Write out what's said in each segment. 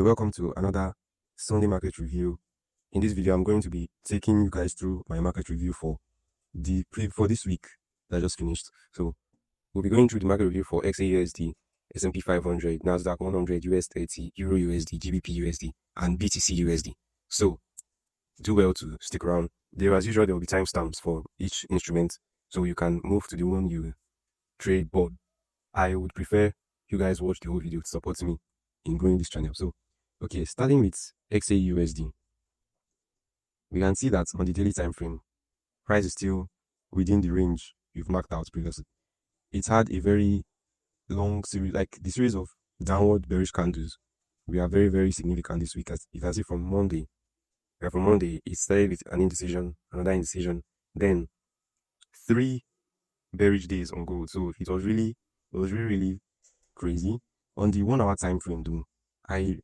Welcome to another Sunday market review. In this video, I'm going to be taking you guys through my market review for this week that I just finished. So we'll be going through the market review for XAUUSD, S&P500, NASDAQ 100, US30, EURUSD, GBPUSD, and BTCUSD. So do well to stick around. As usual, there will be timestamps for each instrument, so you can move to the one you trade. But I would prefer you guys watch the whole video to support me in growing this channel. So okay, starting with XAUUSD, we can see that on the daily time frame, price is still within the range you've marked out previously. It's had a very long series, like the series of downward bearish candles. We are very, very significant this week. As you can see from Monday, it started with an indecision, another indecision, then 3 bearish days on gold. So it was really crazy. On the 1 hour time frame, though, I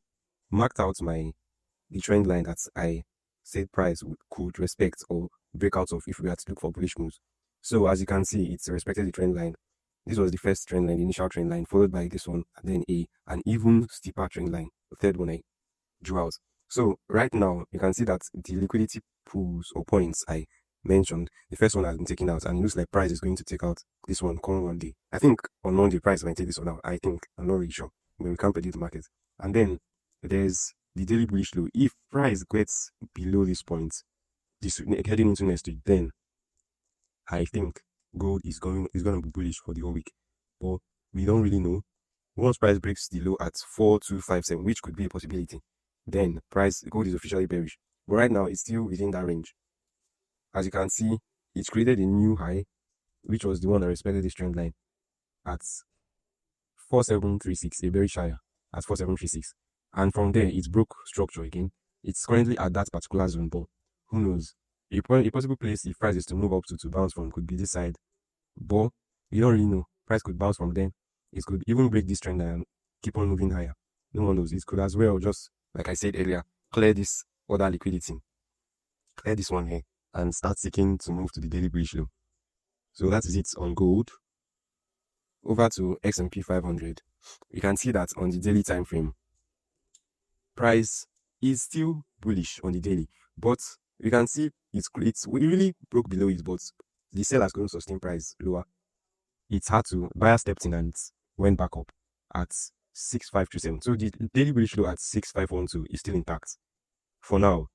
marked out the trend line that I said price could respect or break out of if we had to look for bullish moves. So as you can see, it's respected the trend line. This was the first trend line, the initial trend line, followed by this one, and then an even steeper trend line, the third one I drew out. So right now, you can see that the liquidity pools or points I mentioned, the first one has been taken out, and it looks like price is going to take out this one come one day. I think on Monday, price might take this one out. I'm not really sure. But we can't predict the market. And then there's the daily bullish low. If price gets below this point, heading into next week, then I think gold is going to be bullish for the whole week. But we don't really know. Once price breaks the low at 4257, which could be a possibility, then gold is officially bearish. But right now, it's still within that range. As you can see, it's created a new high, which was the one that respected this trend line at 4736, a bearish higher at 4736. And from there, it broke structure again. It's currently at that particular zone, but who knows? A possible place if price is to move up to bounce from could be this side. But you don't really know. Price could bounce from then. It could even break this trend line and keep on moving higher. No one knows. It could as well, just like I said earlier, clear this other liquidity. Clear this one here and start seeking to move to the daily bullish low. So that is it on gold. Over to S&P500. You can see that on the daily time frame, price is still bullish on the daily, but you can see we really broke below it, but the sellers couldn't sustain price lower. It's hard to buyer stepped in and went back up at 6527. So the daily bullish low at 6512 is still intact for now.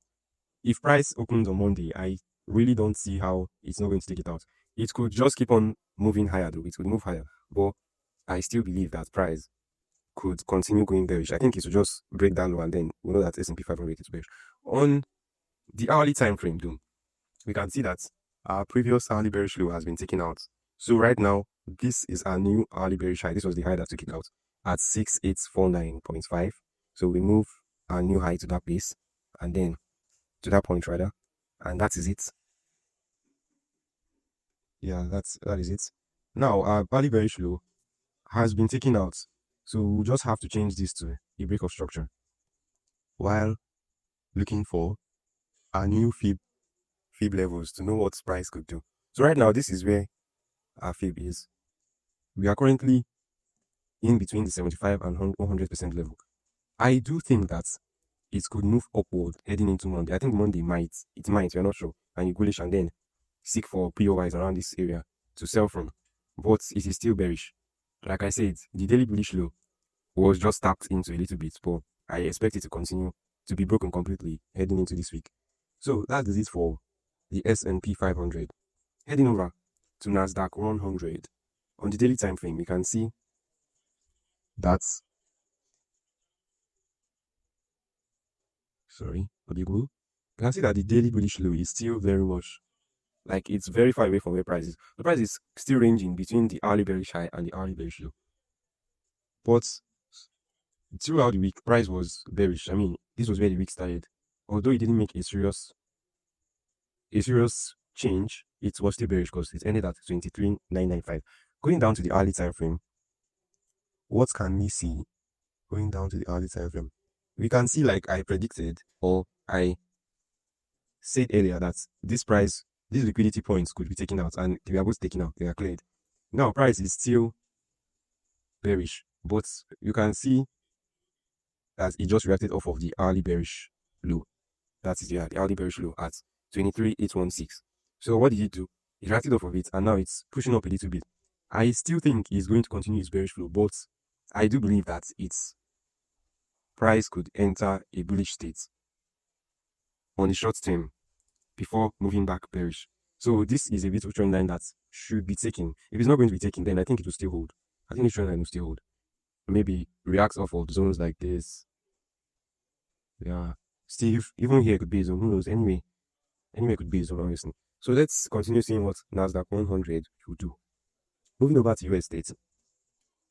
If price opens on Monday, I really don't see how it's not going to take it out. It could just keep on moving higher, though. It could move higher, but I still believe that price could continue going bearish. I think it will just break down low, and then we know that S&P 500 is bearish. On the hourly time frame, though, we can see that our previous hourly bearish low has been taken out. So right now, this is our new hourly bearish high. This was the high that took it out at 6849.5. So we move our new high to that base, and then to that point rather, and that is it. Yeah, that is it. Now our hourly bearish low has been taken out, so we'll just have to change this to a break of structure while looking for our new fib levels to know what price could do. So right now, this is where our fib is. We are currently in between the 75 and 100% level. I do think that it could move upward heading into Monday. I think Monday might, we're not sure. And you bullish and then seek for POIs around this area to sell from. But it is still bearish. Like I said, the daily bullish low was just tapped into a little bit, but I expect it to continue to be broken completely heading into this week. So that is it for the S&P 500. Heading over to NASDAQ 100. On the daily time frame, you can see that you can see that the daily bullish low is still very much, like, it's very far away from where price is. The price is still ranging between the hourly bearish high and the hourly bearish low. But throughout the week, price was bearish. I mean, this was where the week started. Although it didn't make a serious change, it was still bearish because it ended at 23,995. Going down to the hourly time frame, what can we see going down to the hourly time frame? We can see, like I predicted, or I said earlier, that these liquidity points could be taken out, and they are both taken out, they are cleared. Now price is still bearish, but you can see as it just reacted off of the hourly bearish low. That is the hourly bearish low at 23,816. So what did it do? It reacted off of it, and now it's pushing up a little bit. I still think it's going to continue its bearish flow, but I do believe that its price could enter a bullish state on the short term before moving back bearish. So this is a bit of trend line that should be taken. If it's not going to be taken, then I think it will still hold. I think the trend line will still hold. Maybe reacts off of zones like this. Yeah, Steve, even here could be a zone. Who knows? Anyway it could be a zone, honestly. So let's continue seeing what NASDAQ 100 will do. Moving over to US30.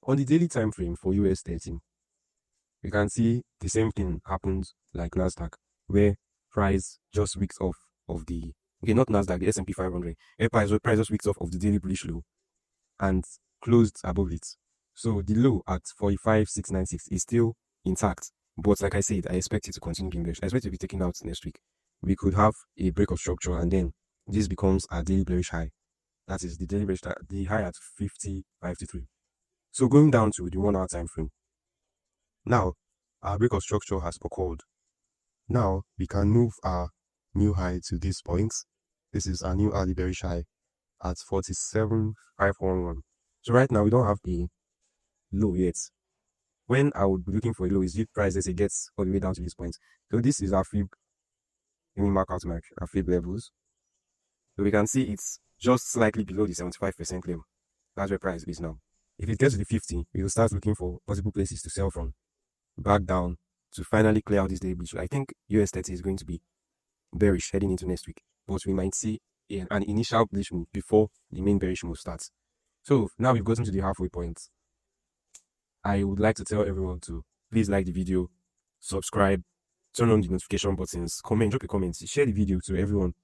On the daily time frame for US30, you can see the same thing happens like NASDAQ, where price just weeks off of the, okay, not NASDAQ, the S&P500. Price just weeks off of the daily bullish low and closed above it. So the low at 45,696 is still intact. But like I said, I expect it to continue being bearish. I expect it to be taken out next week. We could have a break of structure, and then this becomes a daily bearish high. That is the daily bearish, the high at 50.53. So going down to the 1 hour time frame. Now, our break of structure has occurred. Now, we can move our new high to this point. This is our new hourly bearish high at 47,511. So right now, we don't have a low yet. When I would be looking for a low is if price, let's say, gets all the way down to this point. So this is our fib. Let me mark out our fib levels. So we can see it's just slightly below the 75% level. That's where price is now. If it gets to the 50, we will start looking for possible places to sell from. Back down to finally clear out this day bullish. I think US30 is going to be bearish heading into next week. But we might see an initial bullish move before the main bearish move starts. So now we've gotten to the halfway point. I would like to tell everyone to please like the video, subscribe, turn on the notification buttons, comment, drop a comment, share the video to everyone.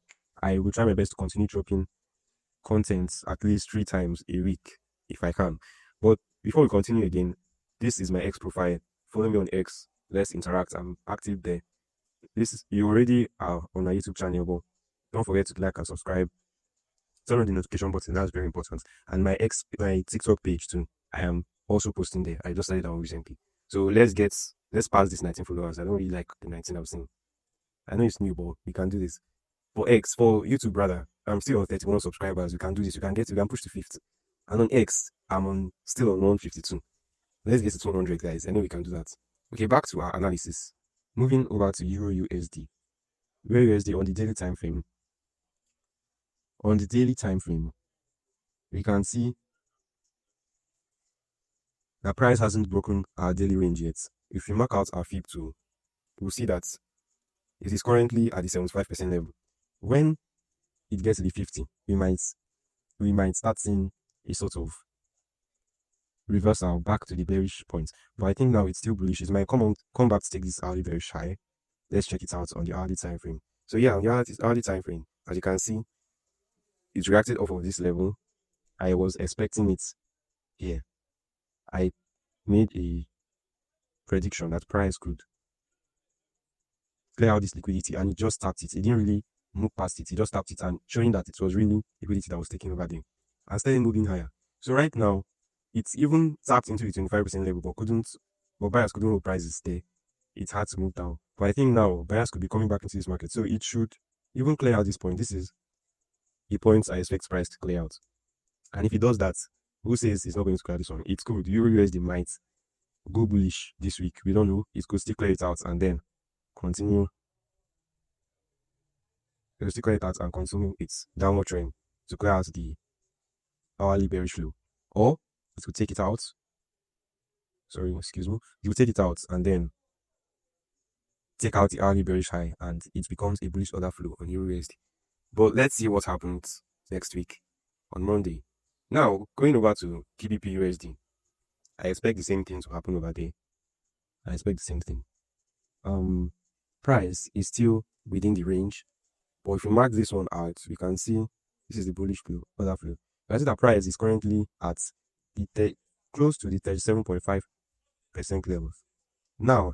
I will try my best to continue dropping content at least 3 times a week if I can. But before we continue again, this is my X profile. Follow me on X. Let's interact. I'm active there. You already are on my YouTube channel, but don't forget to like and subscribe. Turn on the notification button. That's very important. And my TikTok page too. I am also posting there. I just started that one recently. So let's pass this 19 followers. I don't really like the 19 I've seen. I know it's new, but we can do this. For YouTube rather, I'm still on 31 subscribers. We can do this. We can push to 50. And on X, I'm still on 152. Let's get to 200, guys. I know we can do that. Okay, back to our analysis. Moving over to EURUSD. EURUSD on the daily time frame. On the daily time frame, we can see the price hasn't broken our daily range yet. If we mark out our fib tool, we'll see that it is currently at the 75% level. When it gets to the 50, we might start seeing a sort of reversal back to the bearish point. But I think now it's still bullish. It might come back to take this hourly bearish high. Let's check it out on the hourly time frame. So yeah, on the hourly time frame, as you can see, it reacted off of this level. I was expecting it here. I made a prediction that price could clear out this liquidity, and it just tapped it. It didn't really move past it. It just tapped it, and showing that it was really liquidity that was taking over there and started moving higher. So right now, it's even tapped into the 25% level, but buyers couldn't hold prices there. It had to move down. But I think now buyers could be coming back into this market, so it should even clear out this point. This is the point I expect price to clear out. And if it does that, who says it's not going to clear this one? It's cool. The EURUSD might go bullish this week. We don't know. It could still clear it out and then continue. It will still clear it out and continue its downward trend to clear out the hourly bearish low. Or it will take it out. Sorry, excuse me. You will take it out and then take out the hourly bearish high, and it becomes a bullish order flow on EURUSD. But let's see what happens next week on Monday. Now, going over to GBPUSD, I expect the same thing to happen over there. I expect the same thing. Price is still within the range, but if we mark this one out, we can see this is the bullish flow, order flow. You can see that price is currently at close to the 37.5% level. Now,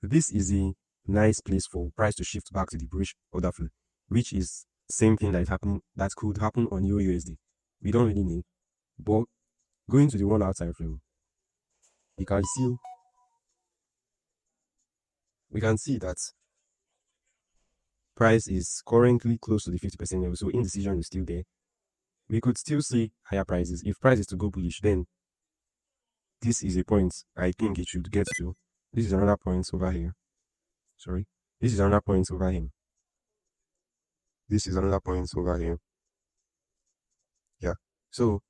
this is a nice place for price to shift back to the bullish order flow, which is same thing that could happen on EURUSD. We don't really know, but going to the 1 hour time frame, you can see we can see that price is currently close to the 50% level, so indecision is still there. We could still see higher prices. If price is to go bullish, then this is a point I think it should get to. This is another point over here. Sorry. This is another point over here. This is another point over here. Yeah. So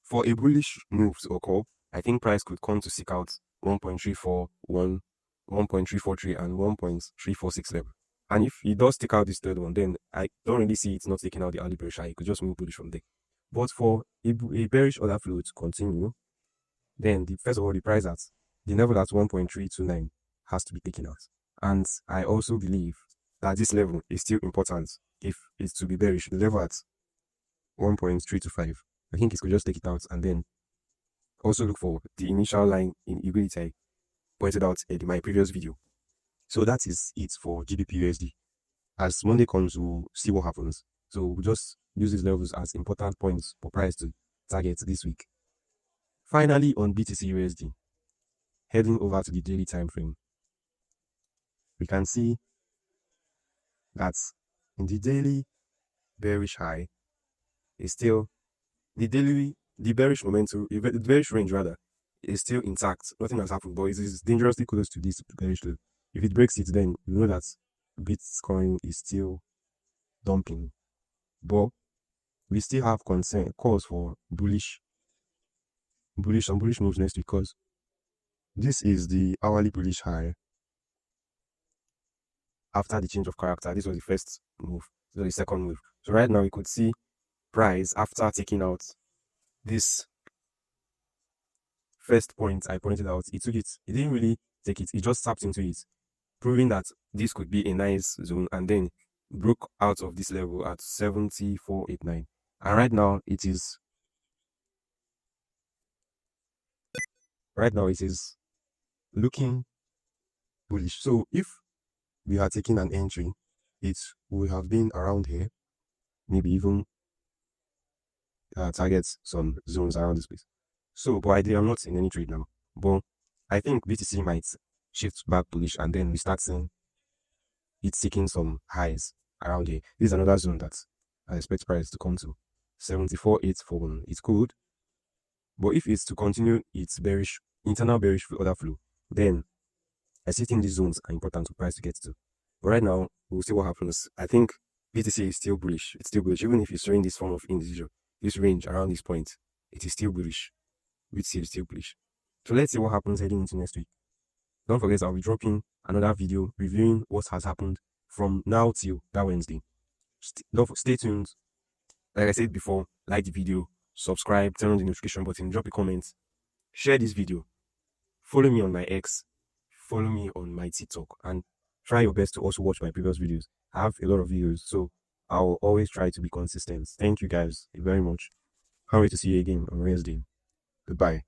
for a bullish move to occur, I think price could come to seek out 1.341, 1.343, and 1.346 level. And if he does take out this third one, then I don't really see it not taking out the early bearish high. He could just move bullish from there. But for a bearish order flow to continue, then first of all, the price at the level at 1.329 has to be taken out. And I also believe that this level is still important if it's to be bearish. The level at 1.325, I think it could just take it out and then also look for the initial line in EURUSD I pointed out in my previous video. So that is it for GBPUSD. As Monday comes, we'll see what happens. So we'll just use these levels as important points for price to target this week. Finally, on BTCUSD, heading over to the daily time frame, we can see that in the daily bearish high is still the bearish momentum, the bearish range rather, is still intact. Nothing has happened, but it is dangerously close to this bearish low. If it breaks it, then you know that Bitcoin is still dumping. But we still have cause for bullish moves next week, because this is the hourly bullish high after the change of character. This was the first move, this was the second move. So right now we could see price after taking out this first point I pointed out, it didn't really take it, it just tapped into it, proving that this could be a nice zone, and then broke out of this level at 74.89, and right now it is looking bullish. So if we are taking an entry, it would have been around here, maybe even target some zones around this place. So, but I'm not in any trade now, but I think BTC might shift back bullish, and then we start seeing it seeking some highs around here. This is another zone that I expect price to come to 74.841. It's good, but if it's to continue its internal bearish order flow, then I still think these zones are important for price to get to. But right now, we'll see what happens. I think BTC is still bullish. It's still bullish, even if it's showing this form of indecision, this range around this point, it is still bullish. BTC is still bullish. So let's see what happens heading into next week. Don't forget, I'll be dropping another video reviewing what has happened from now till that Wednesday. Stay tuned. Like I said before, like the video, subscribe, turn on the notification button, drop a comment, share this video, follow me on my X, follow me on my TikTok, and try your best to also watch my previous videos. I have a lot of videos, so I'll always try to be consistent. Thank you guys very much. Can't wait to see you again on Wednesday. Goodbye.